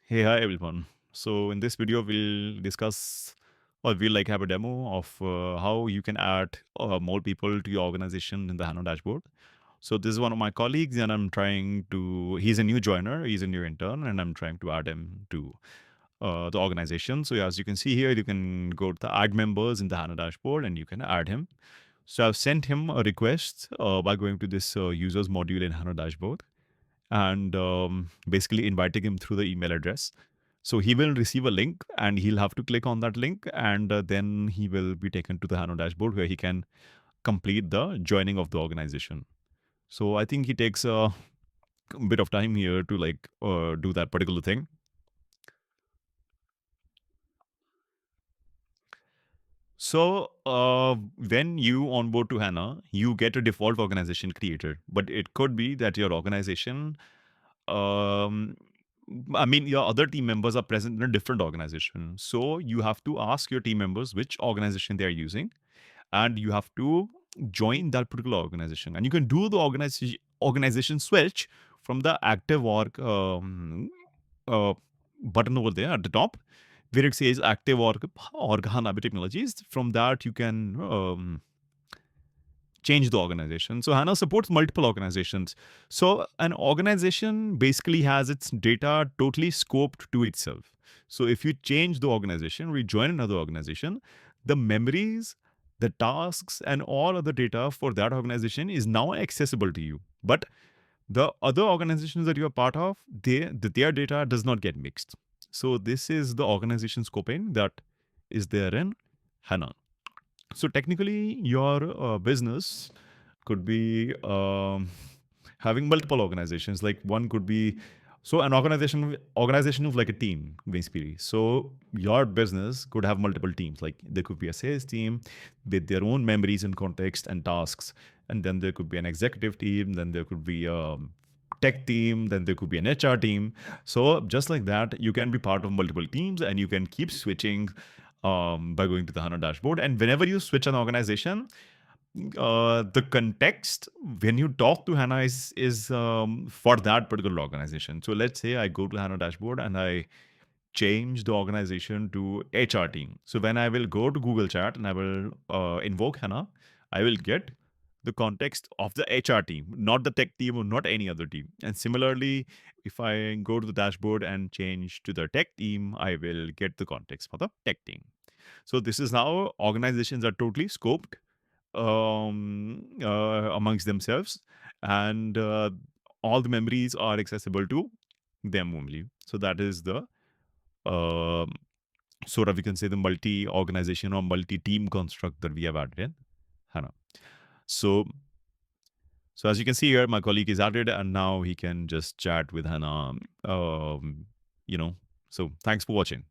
Hey, hi everyone. So in this video, we'll discuss or we'll have a demo of how you can add more people to your organization in the HANA dashboard. So this is one of my colleagues, and he's a new joiner, he's a new intern, and I'm trying to add him to the organization. So as you can see here, you can go to the add members in the HANA dashboard and you can add him. So I've sent him a request by going to this users module in HANA dashboard and basically inviting him through the email address. So he will receive a link and he'll have to click on that link, and then he will be taken to the HANA dashboard where he can complete the joining of the organization. So I think he takes a bit of time here to do that particular thing. So when you onboard to HANA, you get a default organization created, but it could be that your organization um, I mean, your other team members are present in a different organization. So you have to ask your team members which organization they are using, and you have to join that particular organization. And you can do the organization switch from the active org uh, button over there at the top, where it says active org HANA technologies. From that, you can change the organization. So HANA supports multiple organizations. So an organization basically has its data totally scoped to itself. So if you change the organization, rejoin another organization, the memories, the tasks, and all other data for that organization is now accessible to you. But the other organizations that you're part of, their data does not get mixed. So this is the organization scoping that is there in HANA. So technically, your business could be having multiple organizations. Like one could be so an organization of like a team basically. So your business could have multiple teams. Like there could be a sales team with their own memories and context and tasks, and then there could be an executive team. Then there could be a tech team. Then there could be an HR team. So just like that, you can be part of multiple teams, and you can keep switching by going to the HANA dashboard. And whenever you switch an organization, the context when you talk to HANA is for that particular organization. So let's say I go to HANA dashboard and I change the organization to HR team. So when I will go to Google Chat and I will invoke HANA, I will get the context of the HR team, not the tech team or not any other team. And similarly, if I go to the dashboard and change to the tech team, I will get the context for the tech team. So this is how organizations are totally scoped amongst themselves, and all the memories are accessible to them only. So that is the uh, sort of, we can say, the multi-organization or multi-team construct that we have added in HANA. So, so as you can see here, my colleague is added, and now he can just chat with HANA. You know. So thanks for watching.